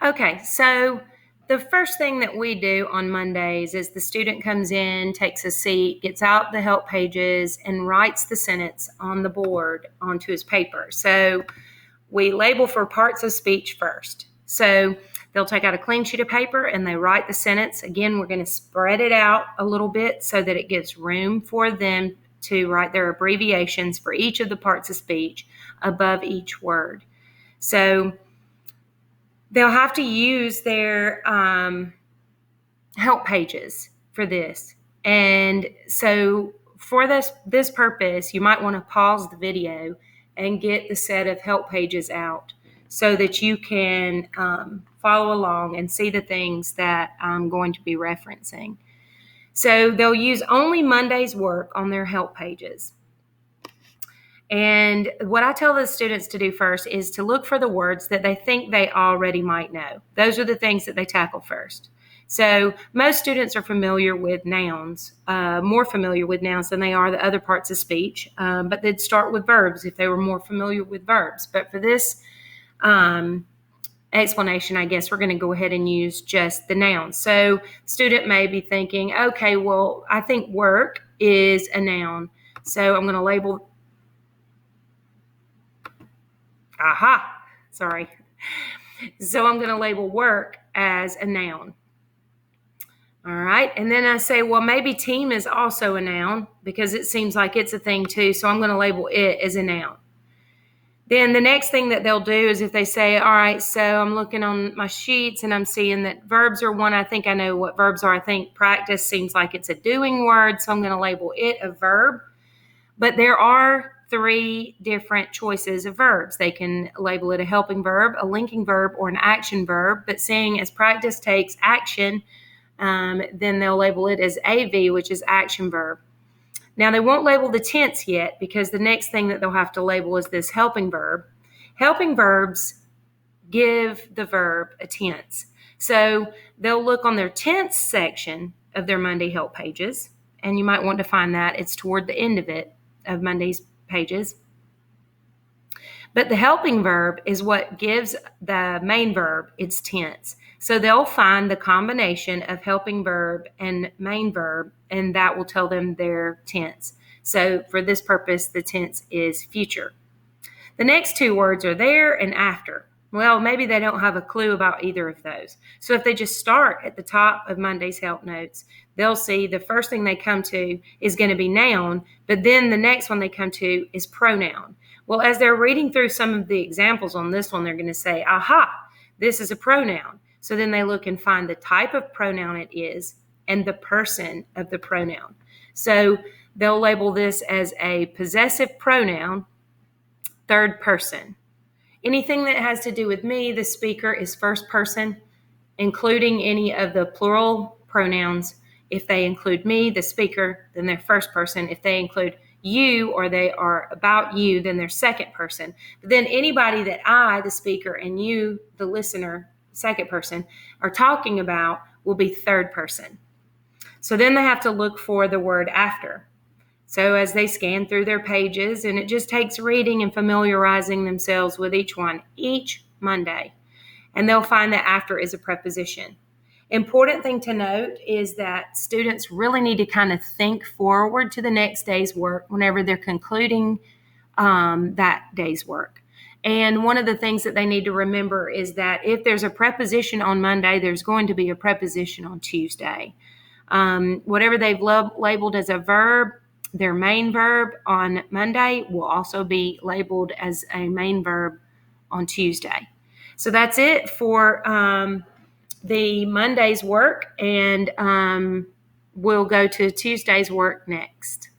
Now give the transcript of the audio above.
Okay, so the first thing that we do on Mondays is the student comes in, takes a seat, gets out the help pages, and writes the sentence on the board onto his paper. So we label for parts of speech first. So they'll take out a clean sheet of paper and they write the sentence. Again, we're going to spread it out a little bit so that it gives room for them to write their abbreviations for each of the parts of speech above each word. So they'll have to use their help pages for this. And so for this purpose, you might want to pause the video and get the set of help pages out so that you can follow along and see the things that I'm going to be referencing. So they'll use only Monday's work on their help pages. And what I tell the students to do first is to look for the words that they think they already might know. Those are the things that they tackle first. So most students are familiar with nouns, more familiar with nouns than they are the other parts of speech, but they'd start with verbs if they were more familiar with verbs. But for this explanation, I guess we're going to go ahead and use just the nouns. So student may be thinking, okay, well, I think work is a noun. So I'm going to label So I'm going to label work as a noun. All right. And then I say, well, maybe team is also a noun because it seems like it's a thing too. So I'm going to label it as a noun. Then the next thing that they'll do is if they say, all right, so I'm looking on my sheets and I'm seeing that verbs are one. I think I know what verbs are. I think practice seems like it's a doing word. So I'm going to label it a verb. But there are 3 different choices of verbs. They can label it a helping verb, a linking verb, or an action verb. But seeing as practice takes action, then they'll label it as AV, which is action verb. Now, they won't label the tense yet because the next thing that they'll have to label is this helping verb. Helping verbs give the verb a tense. So they'll look on their tense section of their Monday help pages, and you might want to find that. It's toward the end of Monday's pages. But the helping verb is what gives the main verb its tense. So they'll find the combination of helping verb and main verb, and that will tell them their tense. So for this purpose, the tense is future. The next 2 words are there and after. Well, maybe they don't have a clue about either of those. So if they just start at the top of Monday's help notes, they'll see the first thing they come to is going to be noun, but then the next one they come to is pronoun. Well, as they're reading through some of the examples on this one, they're going to say, aha, this is a pronoun. So then they look and find the type of pronoun it is and the person of the pronoun. So they'll label this as a possessive pronoun, third person. Anything that has to do with me, the speaker, is first person, including any of the plural pronouns. If they include me, the speaker, then they're first person. If they include you or they are about you, then they're second person. But then anybody that I, the speaker, and you, the listener, second person, are talking about will be third person. So then they have to look for the word after. So as they scan through their pages, and it just takes reading and familiarizing themselves with each one each Monday, and they'll find that after is a preposition. Important thing to note is that students really need to kind of think forward to the next day's work whenever they're concluding that day's work. And one of the things that they need to remember is that if there's a preposition on Monday, there's going to be a preposition on Tuesday. Whatever they've labeled as a verb, their main verb on Monday will also be labeled as a main verb on Tuesday. So that's it for the Monday's work, and we'll go to Tuesday's work next.